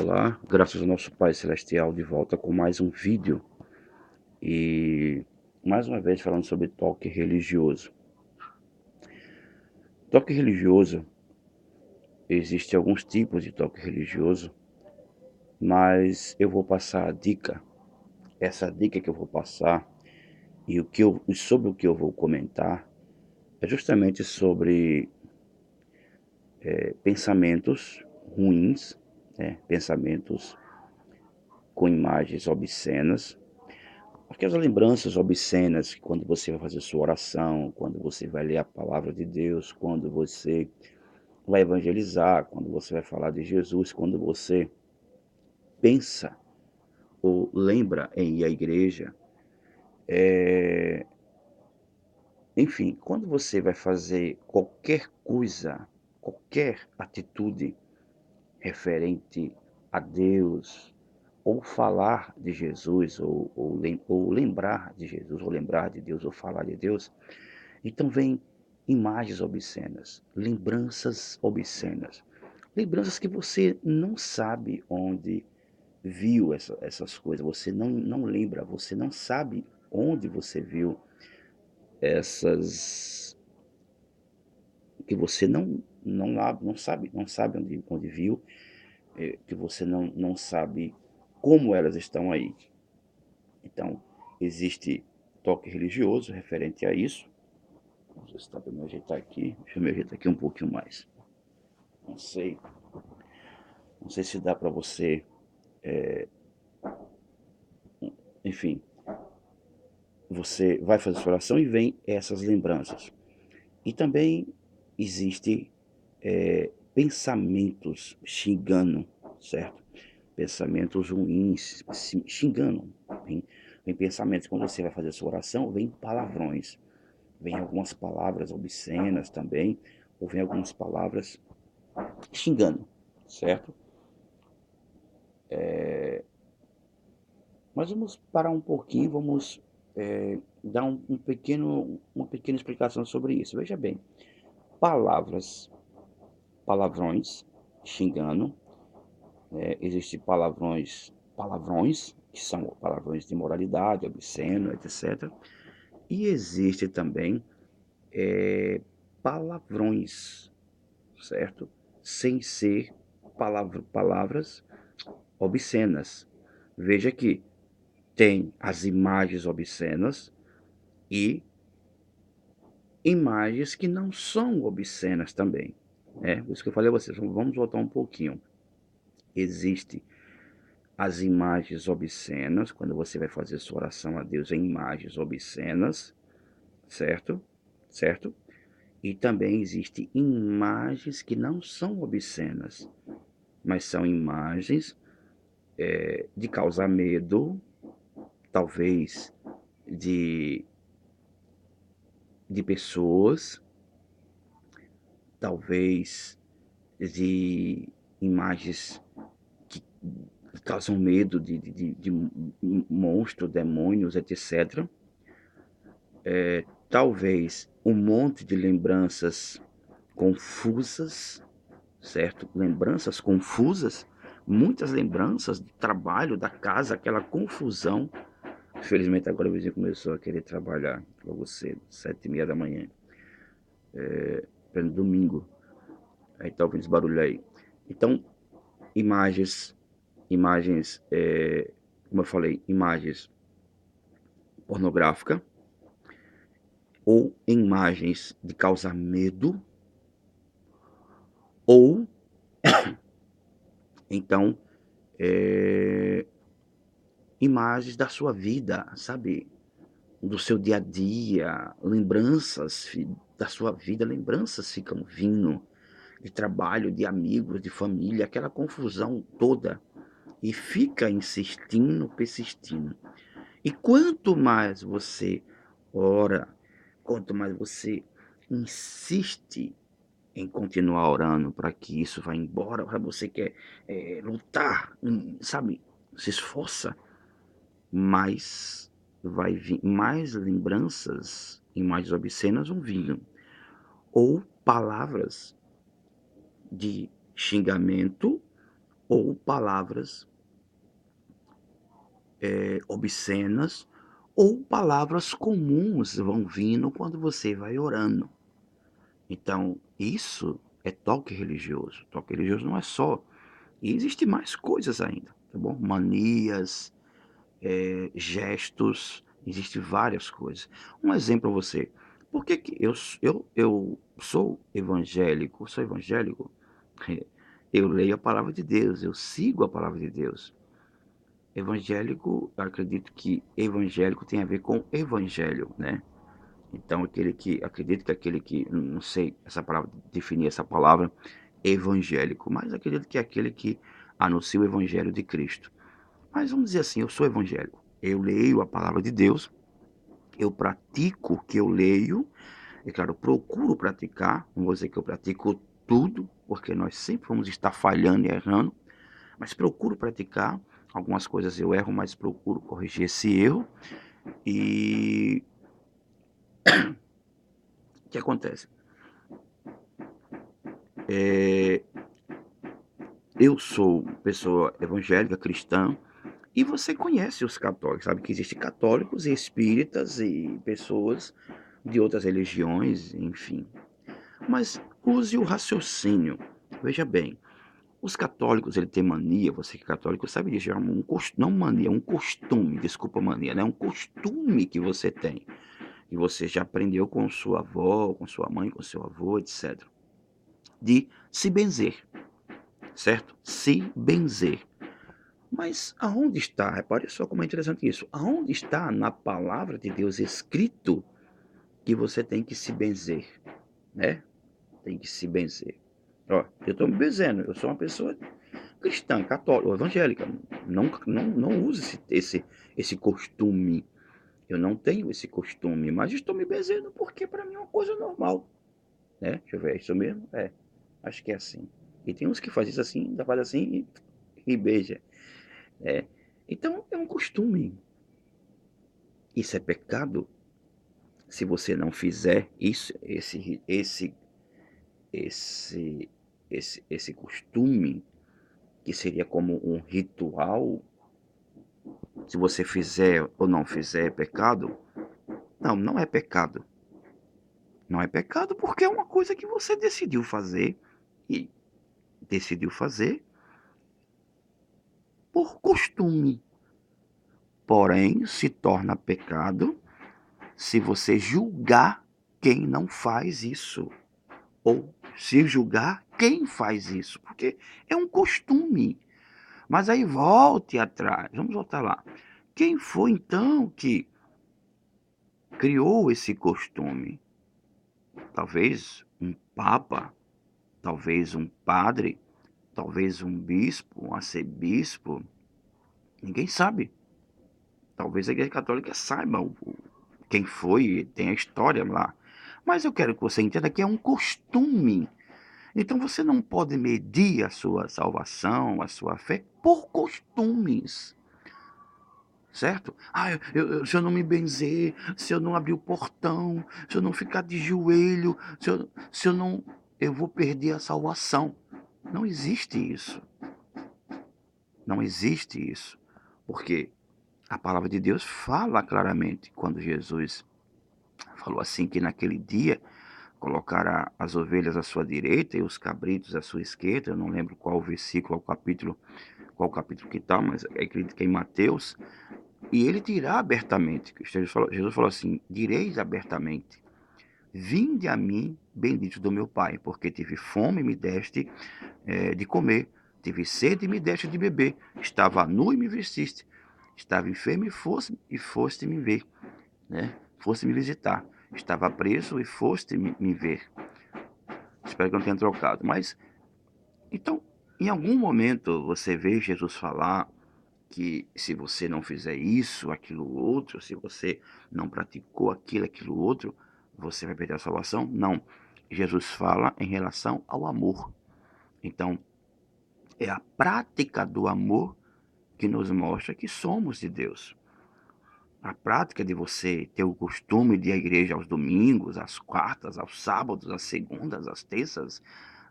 Olá, graças ao nosso Pai Celestial, de volta com mais um vídeo e mais uma vez falando sobre toque religioso. Toque religioso, existem alguns tipos de toque religioso, mas eu vou passar a dica. Essa dica que eu vou passar e sobre o que eu vou comentar é justamente sobre pensamentos ruins, né? Pensamentos com imagens obscenas. Aquelas lembranças obscenas que quando você vai fazer sua oração, quando você vai ler a palavra de Deus, quando você vai evangelizar, quando você vai falar de Jesus, quando você pensa ou lembra em ir à igreja, enfim, quando você vai fazer qualquer coisa, qualquer atitude referente a Deus, ou falar de Jesus, ou lembrar de Jesus, ou lembrar de Deus, ou falar de Deus, então vem imagens obscenas, lembranças obscenas, lembranças que você não sabe onde viu essas coisas, você não lembra, você não sabe onde você viu essas, que você não sabe onde viu, que você não sabe como elas estão aí. Então, existe toque religioso referente a isso. Vamos ver se dá para me ajeitar aqui. Deixa eu me ajeitar aqui um pouquinho mais. Não sei. Não sei se dá para você. Enfim, você vai fazer sua oração e vem essas lembranças. E também existe pensamentos xingando, certo? Pensamentos ruins, xingando. Vem, vem pensamentos, quando você vai fazer sua oração, vem palavrões. Vem algumas palavras obscenas também, ou vem algumas palavras xingando, certo? Mas vamos parar um pouquinho, vamos dar uma pequena explicação sobre isso. Veja bem, palavras, palavrões, xingando, existem palavrões, que são palavrões de moralidade, obsceno, etc. E existe também palavrões, certo? Sem ser palavras obscenas. Veja que tem as imagens obscenas e imagens que não são obscenas também. Por isso que eu falei a vocês, vamos voltar um pouquinho. Existe as imagens obscenas, quando você vai fazer sua oração a Deus em imagens obscenas, certo? Certo? E também existem imagens que não são obscenas, mas são imagens de causar medo, talvez de, de pessoas, talvez de imagens que causam medo de monstros, demônios, etc. Talvez um monte de lembranças confusas, certo? Lembranças confusas, muitas lembranças do trabalho, da casa, aquela confusão. Infelizmente agora o vizinho começou a querer trabalhar logo cedo, 7h30 da manhã, pleno domingo. Aí tá ouvindo esse barulho aí. Então, imagens, como eu falei, imagens pornográficas ou imagens de causar medo, ou então imagens da sua vida, sabe? Do seu dia a dia, lembranças da sua vida, lembranças ficam vindo de trabalho, de amigos, de família, aquela confusão toda. E fica insistindo, persistindo. E quanto mais você ora, quanto mais você insiste em continuar orando para que isso vá embora, para você quer lutar, sabe, se esforça, mais vai vir, mais lembranças, imagens obscenas vão vindo. Ou palavras de xingamento, ou palavras obscenas, ou palavras comuns vão vindo quando você vai orando. Então, isso é toque religioso. Toque religioso não é só. E existe mais coisas ainda, tá bom? Manias, gestos, existe várias coisas. Um exemplo para você. Por que que eu sou evangélico, eu leio a palavra de Deus, eu sigo a palavra de Deus. Evangélico, eu acredito que evangélico tem a ver com evangelho, né? Então acredito que aquele que, não sei essa palavra, definir essa palavra, evangélico, mas acredito que é aquele que anuncia o evangelho de Cristo. Mas vamos dizer assim, eu sou evangélico, eu leio a palavra de Deus, eu pratico o que eu leio, e claro, procuro praticar, não vou dizer que eu pratico tudo, porque nós sempre vamos estar falhando e errando, mas procuro praticar, algumas coisas eu erro, mas procuro corrigir esse erro, e o que acontece? Eh, eu sou pessoa evangélica, cristã, e você conhece os católicos, sabe que existem católicos e espíritas e pessoas de outras religiões, enfim. Mas use o raciocínio. Veja bem, os católicos, ele tem mania, você que é católico sabe disso, é não mania, é um costume, desculpa mania, né? É um costume que você tem, que você já aprendeu com sua avó, com sua mãe, com seu avô, etc. De se benzer, certo? Se benzer. Mas aonde está, repare só como é interessante isso, aonde está na palavra de Deus escrito que você tem que se benzer, né? Tem que se benzer. Ó, eu estou me benzendo, eu sou uma pessoa cristã, católica, ou evangélica, não uso esse costume, eu não tenho esse costume, mas estou me benzendo porque para mim é uma coisa normal, né? Deixa eu ver, é isso mesmo? É, acho que é assim. E tem uns que fazem isso assim, ainda faz assim e beija. É. Então é um costume. Isso é pecado? Se você não fizer isso, esse, esse costume, que seria como um ritual, se você fizer ou não fizer, é pecado? Não, não é pecado. Não é pecado porque é uma coisa que você decidiu fazer e decidiu fazer por costume. Porém, se torna pecado se você julgar quem não faz isso. Ou se julgar quem faz isso, porque é um costume. Mas aí volte atrás, vamos voltar lá. Quem foi então que criou esse costume? Talvez um papa, talvez um padre, talvez um bispo, um arcebispo, ninguém sabe. Talvez a Igreja Católica saiba quem foi, tem a história lá. Mas eu quero que você entenda que é um costume. Então você não pode medir a sua salvação, a sua fé, por costumes, certo? Ah, se eu não me benzer, se eu não abrir o portão, se eu não ficar de joelho, se eu não, eu vou perder a salvação. Não existe isso. Não existe isso. Porque a palavra de Deus fala claramente quando Jesus falou assim que naquele dia colocará as ovelhas à sua direita e os cabritos à sua esquerda. Eu não lembro qual o versículo, qual capítulo que está, mas acredito que é em Mateus. E ele dirá abertamente, Jesus falou assim, direis abertamente, vinde a mim, bendito do meu Pai, porque tive fome e me deste de comer, tive sede e me deste de beber, estava nu e me vestiste, estava enfermo e foste me ver, né? Foste me visitar, estava preso e foste me ver. Espero que eu não tenha trocado, mas então, em algum momento você vê Jesus falar que se você não fizer isso, aquilo outro, se você não praticou aquilo, aquilo outro, você vai perder a salvação? Não. Jesus fala em relação ao amor. Então, é a prática do amor que nos mostra que somos de Deus. A prática de você ter o costume de ir à igreja aos domingos, às quartas, aos sábados, às segundas, às terças,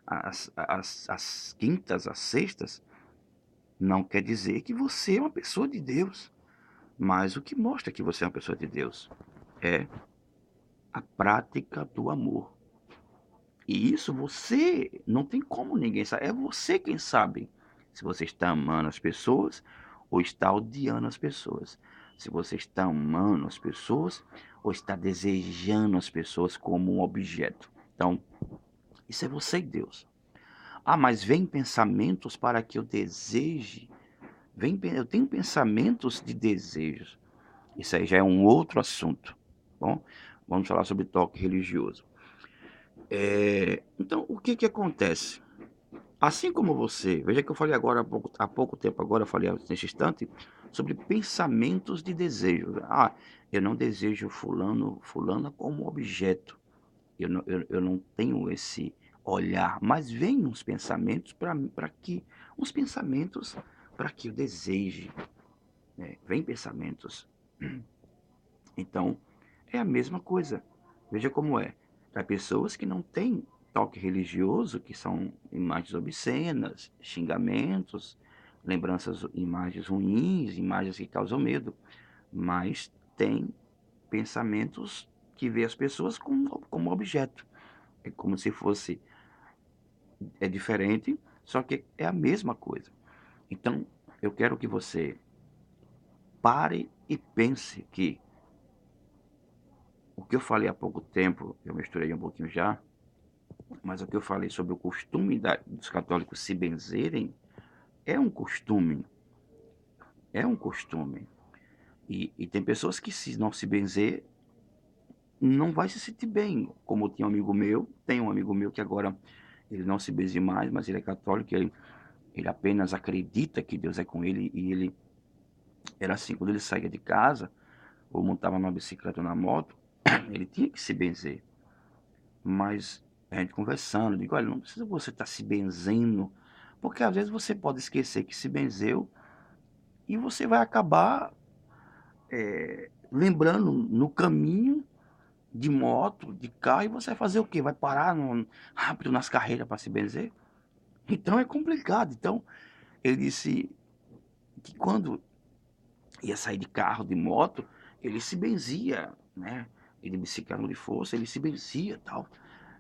às quintas, às sextas, não quer dizer que você é uma pessoa de Deus, mas o que mostra que você é uma pessoa de Deus é a prática do amor. E isso você não tem como ninguém saber, é você quem sabe se você está amando as pessoas ou está odiando as pessoas. Se você está amando as pessoas ou está desejando as pessoas como um objeto. Então, isso é você e Deus. Ah, mas vem pensamentos para que eu deseje. Eu tenho pensamentos de desejos. Isso aí já é um outro assunto. Bom, vamos falar sobre toque religioso. Então, o que que acontece? Assim como você, veja que eu falei agora há pouco tempo agora, eu falei nesse instante, sobre pensamentos de desejo. Ah, eu não desejo fulana como objeto. Eu não tenho esse olhar, mas vem uns pensamentos para que eu deseje, né? Vem pensamentos. Então, é a mesma coisa. Veja como é. Há pessoas que não têm toque religioso, que são imagens obscenas, xingamentos, lembranças, imagens ruins, imagens que causam medo, mas tem pensamentos que vê as pessoas como objeto. É como se fosse, é diferente, só que é a mesma coisa. Então, eu quero que você pare e pense que o que eu falei há pouco tempo, eu misturei um pouquinho já, mas o que eu falei sobre o costume dos católicos se benzerem é um costume, é um costume. E tem pessoas que se não se benzer, não vai se sentir bem. Como tinha um amigo meu, tem um amigo meu que agora ele não se benze mais, mas ele é católico, ele apenas acredita que Deus é com ele e ele era assim, quando ele saía de casa ou montava numa bicicleta ou na moto, ele tinha que se benzer. Mas a gente conversando, eu digo, olha, não precisa você estar se benzendo, porque às vezes você pode esquecer que se benzeu e você vai acabar lembrando no caminho de moto, de carro, e você vai fazer o quê? Vai parar rápido nas carreiras para se benzer? Então é complicado. Então, ele disse que quando ia sair de carro, de moto, ele se benzia, né? E de bicicleta de força, ele se benzia e tal.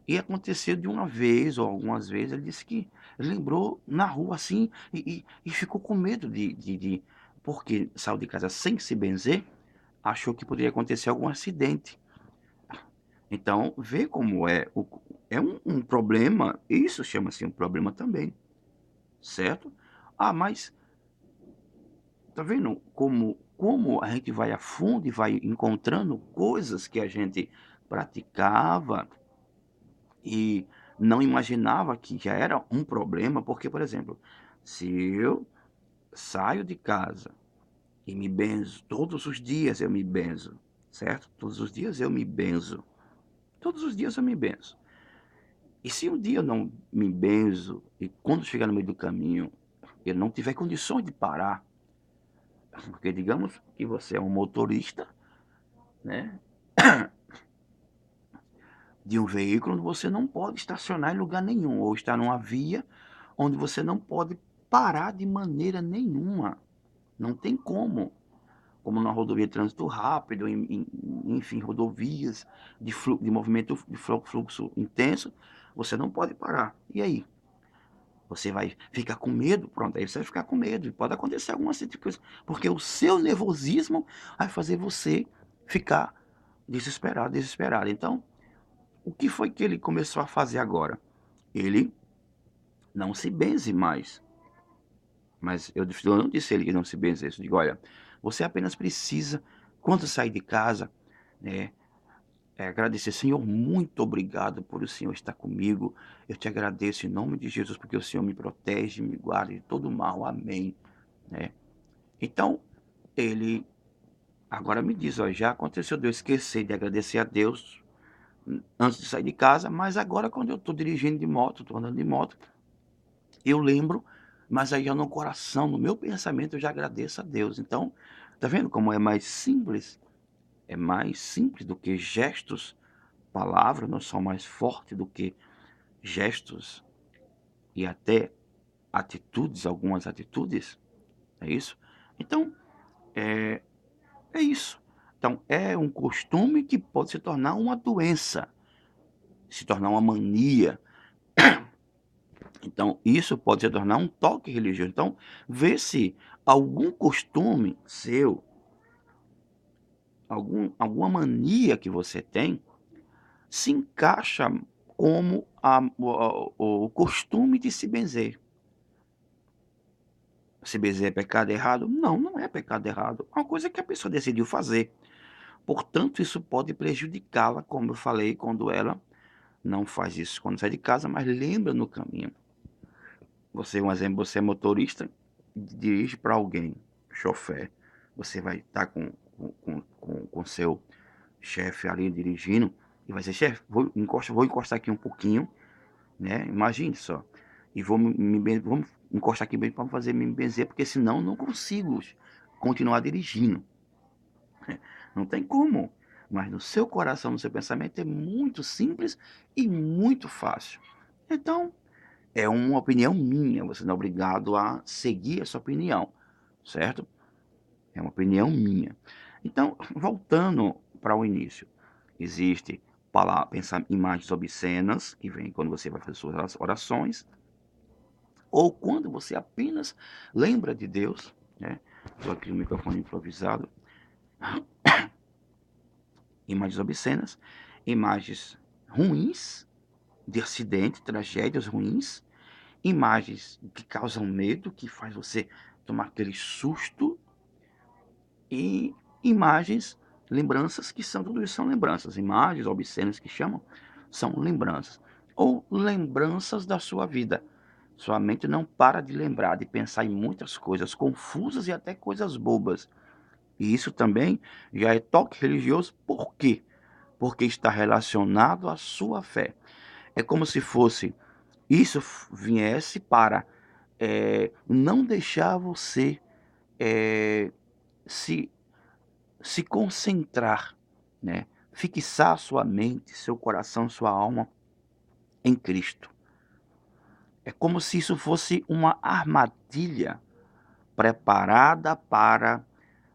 E aconteceu de uma vez ou algumas vezes, ele disse que lembrou na rua assim e ficou com medo porque saiu de casa sem se benzer, achou que poderia acontecer algum acidente. Então, vê como é um problema, isso chama-se um problema também, certo? Ah, mas tá vendo como a gente vai a fundo e vai encontrando coisas que a gente praticava e não imaginava que já era um problema, porque, por exemplo, se eu saio de casa e me benzo, todos os dias eu me benzo, certo? Todos os dias eu me benzo. Todos os dias eu me benzo. E se um dia eu não me benzo e quando chegar no meio do caminho eu não tiver condições de parar, porque digamos que você é um motorista, né, de um veículo onde você não pode estacionar em lugar nenhum, ou está numa via onde você não pode parar de maneira nenhuma. Não tem como na rodovia de trânsito rápido, enfim, rodovias de movimento de fluxo intenso, você não pode parar. E aí? Você vai ficar com medo? Pronto, aí você vai ficar com medo. E pode acontecer alguma tipo de coisa. Porque o seu nervosismo vai fazer você ficar desesperado, desesperado. Então, o que foi que ele começou a fazer agora? Ele não se benze mais. Mas eu não disse a ele que não se benzesse. Eu digo, olha, você apenas precisa, quando sair de casa, né, agradecer, Senhor, muito obrigado por o Senhor estar comigo. Eu te agradeço em nome de Jesus, porque o Senhor me protege, me guarda de todo mal. Amém. Né? Então, ele agora me diz, ó, já aconteceu de eu esquecer de agradecer a Deus antes de sair de casa, mas agora quando eu estou dirigindo de moto, estou andando de moto, eu lembro, mas aí já no coração, no meu pensamento, eu já agradeço a Deus. Então, tá vendo como é mais simples? É mais simples do que gestos, palavras não são mais fortes do que gestos e até atitudes, algumas atitudes. é isso? Então, é, é isso. Então, é um costume que pode se tornar uma doença, se tornar uma mania. Então, isso pode se tornar um toque religioso. Então, vê se algum costume seu, alguma mania que você tem, se encaixa como o costume de se benzer. Se benzer é pecado errado? Não, não é pecado errado. É uma coisa que a pessoa decidiu fazer. Portanto, isso pode prejudicá-la, como eu falei, quando ela não faz isso quando sai de casa, mas lembra no caminho. Você, um exemplo, você é motorista, dirige para alguém, chofer. Você vai estar com seu chefe ali dirigindo e vai dizer, chefe, vou encostar aqui um pouquinho, né? Imagine só. E vamos encostar aqui bem para fazer me benzer, porque senão não consigo continuar dirigindo. Não tem como. Mas no seu coração, no seu pensamento, é muito simples e muito fácil. Então, é uma opinião minha, você não é obrigado a seguir essa opinião, certo? É uma opinião minha. Então, voltando para o início, existe pensar imagens obscenas, que vem quando você vai fazer suas orações, ou quando você apenas lembra de Deus, né? Estou aqui no microfone improvisado. Imagens obscenas, imagens ruins, de acidente, tragédias ruins, imagens que causam medo, que faz você tomar aquele susto, e imagens, lembranças, que são, tudo isso são lembranças, imagens obscenas que chamam, são lembranças, ou lembranças da sua vida. Sua mente não para de lembrar, de pensar em muitas coisas confusas e até coisas bobas. E isso também já é toque religioso, por quê? Porque está relacionado à sua fé. É como se fosse isso viesse para não deixar você eh, se, se concentrar, né? Fixar sua mente, seu coração, sua alma em Cristo. É como se isso fosse uma armadilha preparada para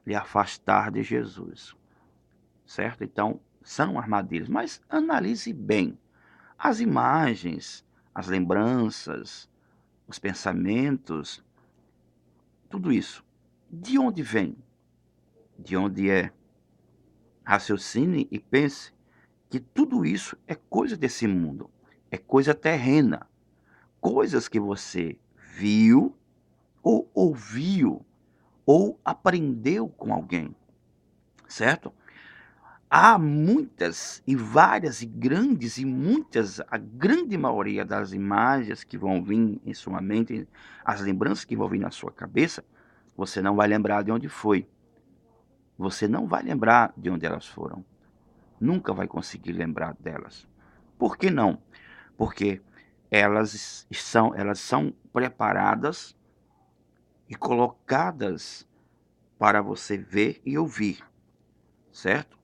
lhe afastar de Jesus, certo? Então, são armadilhas, mas analise bem as imagens, as lembranças, os pensamentos, tudo isso. De onde vem? De onde é? Raciocine e pense que tudo isso é coisa desse mundo, é coisa terrena, coisas que você viu ou ouviu ou aprendeu com alguém, certo? Há muitas e várias e grandes e muitas, a grande maioria das imagens que vão vir em sua mente, as lembranças que vão vir na sua cabeça, você não vai lembrar de onde foi. Você não vai lembrar de onde elas foram. Nunca vai conseguir lembrar delas. Por que não? Porque elas são preparadas e colocadas para você ver e ouvir, certo?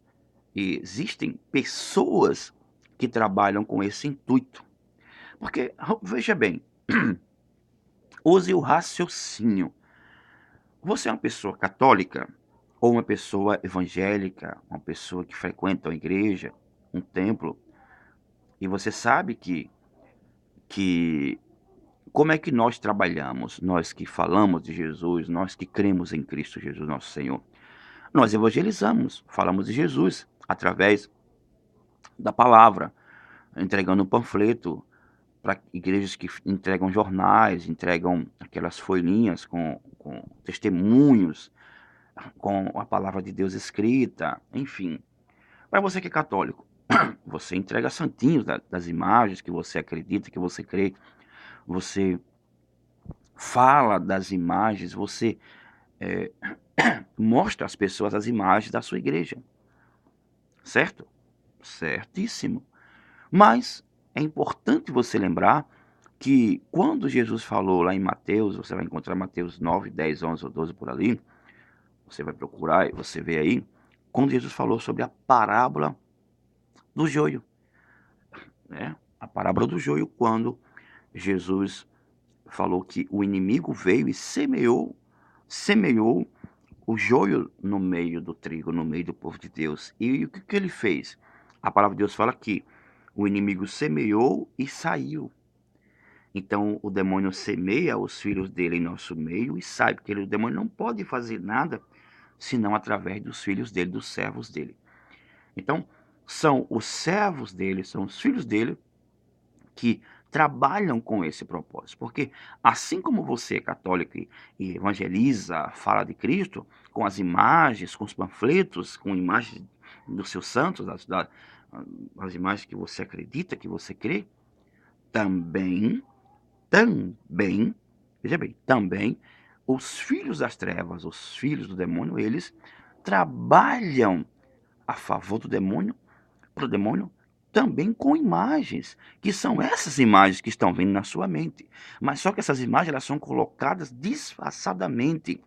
E existem pessoas que trabalham com esse intuito. Porque, veja bem, use o raciocínio. Você é uma pessoa católica ou uma pessoa evangélica, uma pessoa que frequenta uma igreja, um templo, e você sabe que como é que nós trabalhamos, nós que falamos de Jesus, nós que cremos em Cristo Jesus, nosso Senhor? Nós evangelizamos, falamos de Jesus através da palavra, entregando um panfleto para igrejas que entregam jornais, entregam aquelas folhinhas com testemunhos, com a palavra de Deus escrita, enfim. Para você que é católico, você entrega santinhos das imagens que você acredita, que você crê, você fala das imagens, você eh, mostra às pessoas as imagens da sua igreja, certo? Certíssimo. Mas é importante você lembrar que quando Jesus falou lá em Mateus, você vai encontrar Mateus 9, 10, 11 ou 12 por ali, você vai procurar e você vê aí, quando Jesus falou sobre a parábola do joio, né? A parábola do joio, quando Jesus falou que o inimigo veio e semeou o joio no meio do trigo, no meio do povo de Deus. E o que ele fez? A palavra de Deus fala que o inimigo semeou e saiu. Então o demônio semeia os filhos dele em nosso meio e sai, porque o demônio não pode fazer nada senão através dos filhos dele, dos servos dele. Então, são os servos dele, são os filhos dele que trabalham com esse propósito. Porque assim como você é católico e evangeliza, fala de Cristo, com as imagens, com os panfletos, com imagens dos seus santos, as imagens que você acredita, que você crê, também, também, veja bem, também os filhos das trevas, os filhos do demônio, eles trabalham a favor do demônio, para o demônio, também com imagens, que são essas imagens que estão vindo na sua mente. Mas só que essas imagens elas são colocadas disfarçadamente.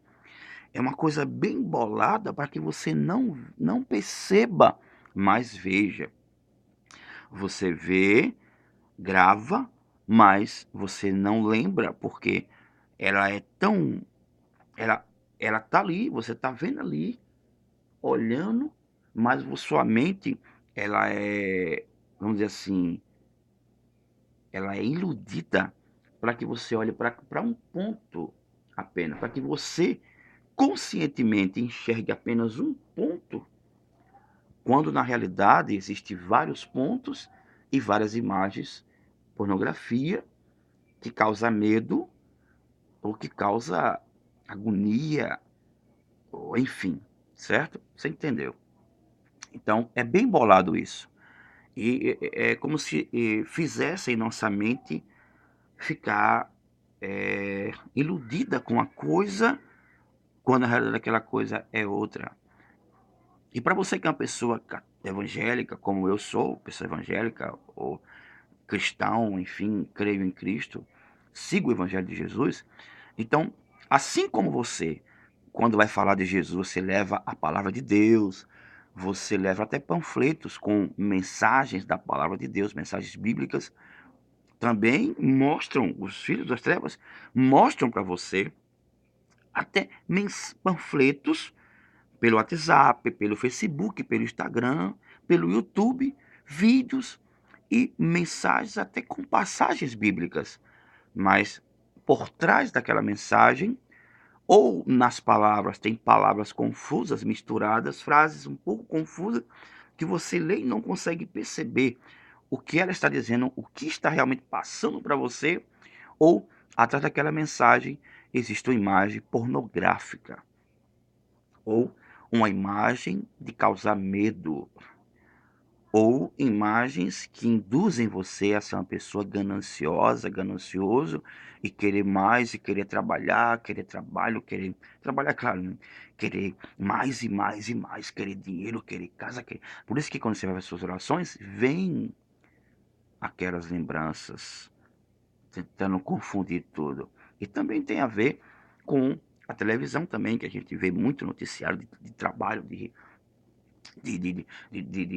É uma coisa bem bolada para que você não perceba, mas veja. Você vê, grava, mas você não lembra, porque ela é tão. Ela, ela tá ali, você tá vendo ali, olhando, mas sua mente, ela é, vamos dizer assim, ela é iludida para que você olhe para um ponto apenas, para que você conscientemente enxergue apenas um ponto, quando na realidade existem vários pontos e várias imagens, pornografia, que causa medo ou que causa agonia, ou enfim, certo? Você entendeu? Então é bem bolado isso. E é como se fizessem nossa mente ficar iludida com a coisa, quando na realidade aquela coisa é outra. E para você que é uma pessoa evangélica, como eu sou, pessoa evangélica, ou cristão, enfim, creio em Cristo, sigo o Evangelho de Jesus, então, assim como você, quando vai falar de Jesus, você leva a palavra de Deus, você leva até panfletos com mensagens da palavra de Deus, mensagens bíblicas, também mostram, os filhos das trevas mostram para você até panfletos pelo WhatsApp, pelo Facebook, pelo Instagram, pelo YouTube, vídeos e mensagens até com passagens bíblicas. Mas por trás daquela mensagem, ou nas palavras, tem palavras confusas, misturadas, frases um pouco confusas, que você lê e não consegue perceber o que ela está dizendo, o que está realmente passando para você, ou atrás daquela mensagem existe uma imagem pornográfica, ou uma imagem de causar medo, ou imagens que induzem você a ser uma pessoa gananciosa, ganancioso, e querer mais, e querer trabalhar, querer trabalho, querer trabalhar, claro, né? Querer mais e mais e mais, querer dinheiro, querer casa, querer... Por isso que quando você vai ver as suas orações, vem aquelas lembranças, tentando confundir tudo. E também tem a ver com a televisão também, que a gente vê muito noticiário de trabalho, de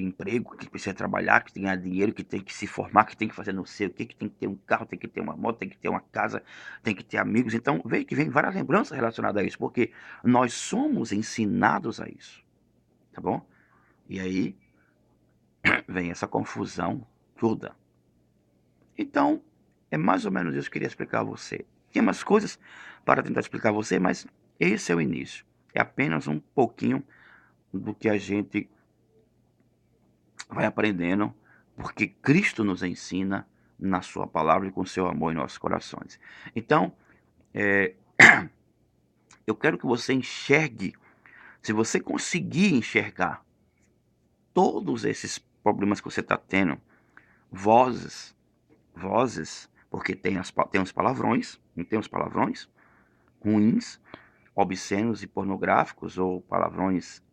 emprego, que precisa trabalhar, que tem que ganhar dinheiro, que tem que se formar, que tem que fazer não sei o que tem que ter um carro, tem que ter uma moto, tem que ter uma casa, tem que ter amigos. Então, veja que vem várias lembranças relacionadas a isso, porque nós somos ensinados a isso, tá bom? E aí vem essa confusão toda. Então, é mais ou menos isso que eu queria explicar a você. Tem umas coisas para tentar explicar a você, mas esse é o início. É apenas um pouquinho do que a gente vai aprendendo, porque Cristo nos ensina na sua palavra e com seu amor em nossos corações. Então, eh, eu quero que você enxergue, se você conseguir enxergar todos esses problemas que você está tendo, vozes, vozes, porque tem os palavrões, não tem os palavrões ruins, obscenos e pornográficos, ou palavrões,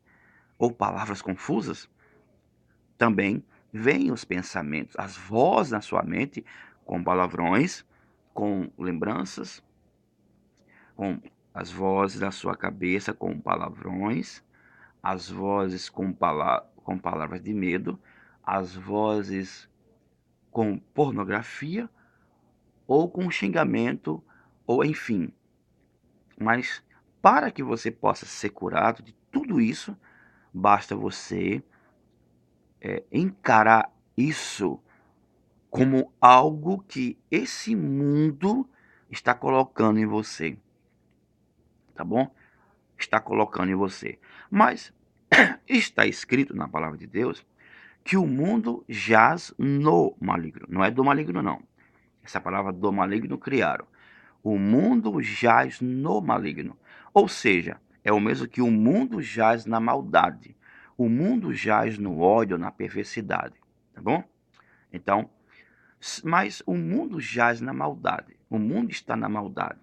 ou palavras confusas, também vêm os pensamentos, as vozes na sua mente, com palavrões, com lembranças, com as vozes da sua cabeça com palavrões, as vozes com palavras de medo, as vozes com pornografia ou com xingamento, ou enfim. Mas para que você possa ser curado de tudo isso, basta você encarar isso como algo que esse mundo está colocando em você, tá bom? Está colocando em você. Mas está escrito na palavra de Deus que o mundo jaz no maligno. Não é do maligno, não. Essa palavra do maligno criaram. O mundo jaz no maligno. Ou seja, é o mesmo que o mundo jaz na maldade. O mundo jaz no ódio, na perversidade. Tá bom? Então, mas o mundo jaz na maldade. O mundo está na maldade.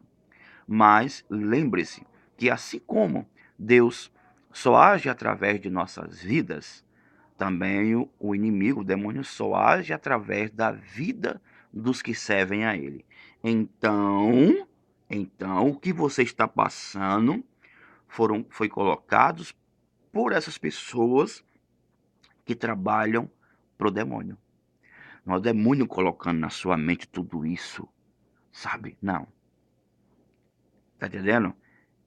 Mas lembre-se que assim como Deus só age através de nossas vidas, também o inimigo, o demônio, só age através da vida dos que servem a ele. Então, o que você está passando foi colocados por essas pessoas que trabalham para o demônio. Não é o demônio colocando na sua mente tudo isso, sabe? Não. Tá entendendo?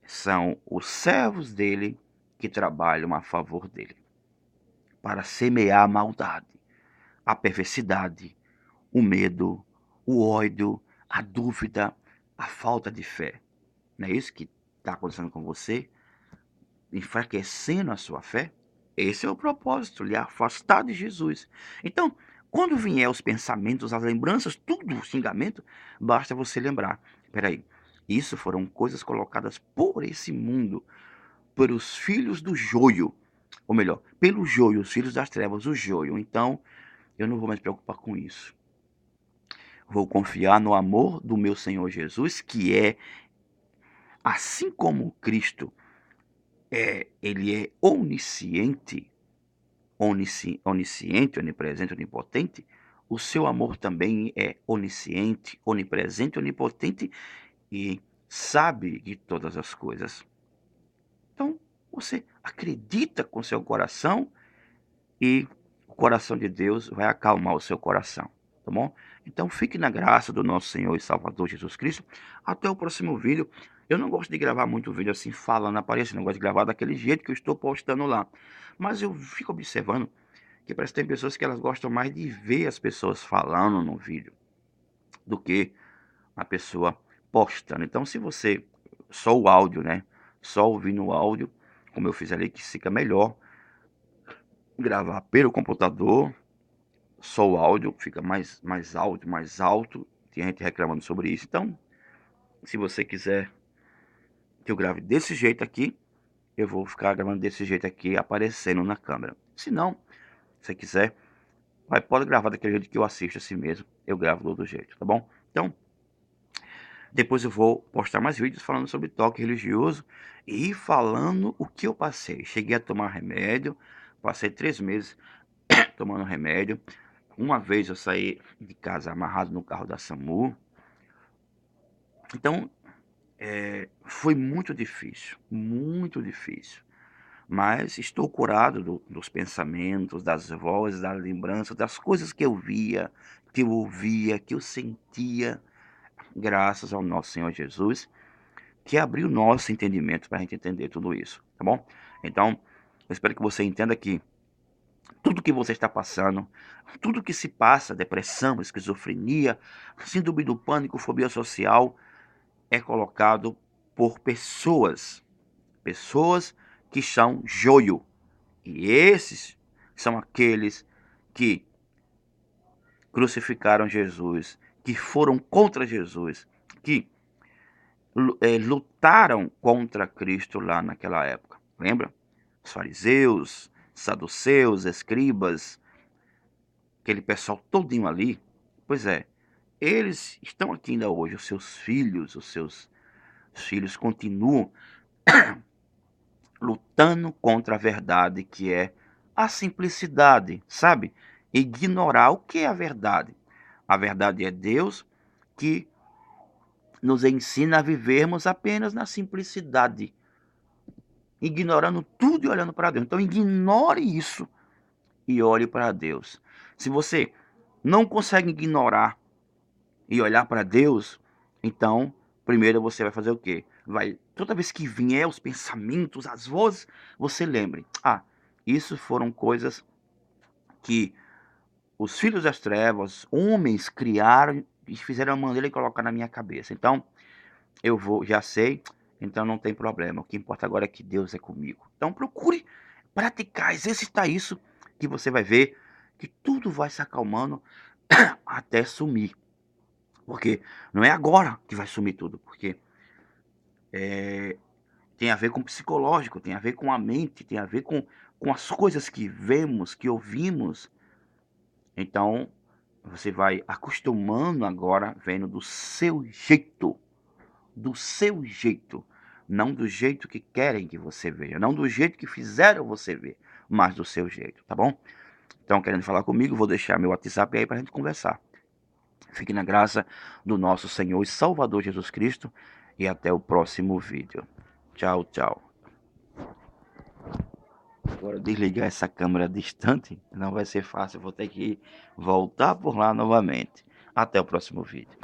São os servos dele que trabalham a favor dele para semear a maldade, a perversidade, o medo, o ódio, a dúvida, a falta de fé. Não é isso que está acontecendo com você? Enfraquecendo a sua fé? Esse é o propósito, lhe afastar de Jesus. Então, quando vier os pensamentos, as lembranças, tudo o xingamento, basta você lembrar: peraí, isso foram coisas colocadas por esse mundo, pelos filhos do joio, ou melhor, pelo joio, os filhos das trevas, o joio. Então, eu não vou mais me preocupar com isso. Vou confiar no amor do meu Senhor Jesus, que é, assim como Cristo ele é onisciente, onipresente, onipotente, o seu amor também é onisciente, onipresente, onipotente e sabe de todas as coisas. Então, você acredita com seu coração e o coração de Deus vai acalmar o seu coração, tá bom? Então fique na graça do nosso Senhor e Salvador Jesus Cristo. Até o próximo vídeo. Eu não gosto de gravar muito vídeo assim, falando, aparecendo. Eu gosto de gravar daquele jeito que eu estou postando lá. Mas eu fico observando que parece que tem pessoas que elas gostam mais de ver as pessoas falando no vídeo do que a pessoa postando. Então se você, só o áudio, né? Só ouvindo o áudio, como eu fiz ali, que fica melhor gravar pelo computador, só o áudio fica mais alto. Tem gente reclamando sobre isso. Então, se você quiser que eu grave desse jeito aqui, eu vou ficar gravando desse jeito aqui, aparecendo na câmera. Se não, se você quiser, pode gravar daquele jeito que eu assisto assim mesmo. Eu gravo do outro jeito, tá bom? Então, depois eu vou postar mais vídeos falando sobre toque religioso e falando o que eu passei. Cheguei a tomar remédio, passei 3 meses tomando remédio. Uma vez eu saí de casa amarrado no carro da SAMU. Então, foi muito difícil, muito difícil. Mas estou curado dos pensamentos, das vozes, da lembrança, das coisas que eu via, que eu ouvia, que eu sentia, graças ao nosso Senhor Jesus, que abriu nosso entendimento para a gente entender tudo isso, tá bom? Então, eu espero que você entenda que tudo que você está passando, tudo que se passa, depressão, esquizofrenia, síndrome do pânico, fobia social, é colocado por pessoas que são joio. E esses são aqueles que crucificaram Jesus, que foram contra Jesus, que lutaram contra Cristo lá naquela época. Lembra? Os fariseus, saduceus, escribas, aquele pessoal todinho ali. Pois é, eles estão aqui ainda hoje, os seus filhos continuam lutando contra a verdade, que é a simplicidade, sabe? Ignorar o que é a verdade. A verdade é Deus que nos ensina a vivermos apenas na simplicidade, ignorando tudo e olhando para Deus. Então ignore isso e olhe para Deus. Se você não consegue ignorar e olhar para Deus, então primeiro você vai fazer o quê? Vai toda vez que vier os pensamentos, as vozes, você lembre: "Ah, isso foram coisas que os filhos das trevas, homens, criaram e fizeram a maneira de colocar na minha cabeça. Então, eu vou já sei, então não tem problema, o que importa agora é que Deus é comigo". Então procure praticar, exercitar isso, que você vai ver que tudo vai se acalmando até sumir. Porque não é agora que vai sumir tudo, porque, tem a ver com o psicológico, tem a ver com a mente, tem a ver com as coisas que vemos, que ouvimos. Então, você vai acostumando agora, vendo do seu jeito, não do jeito que querem que você veja, não do jeito que fizeram você ver, mas do seu jeito, tá bom? Então, querendo falar comigo, vou deixar meu WhatsApp aí pra gente conversar. Fique na graça do nosso Senhor e Salvador Jesus Cristo e até o próximo vídeo. Tchau, tchau. Agora desligar essa câmera distante não vai ser fácil, vou ter que voltar por lá novamente. Até o próximo vídeo.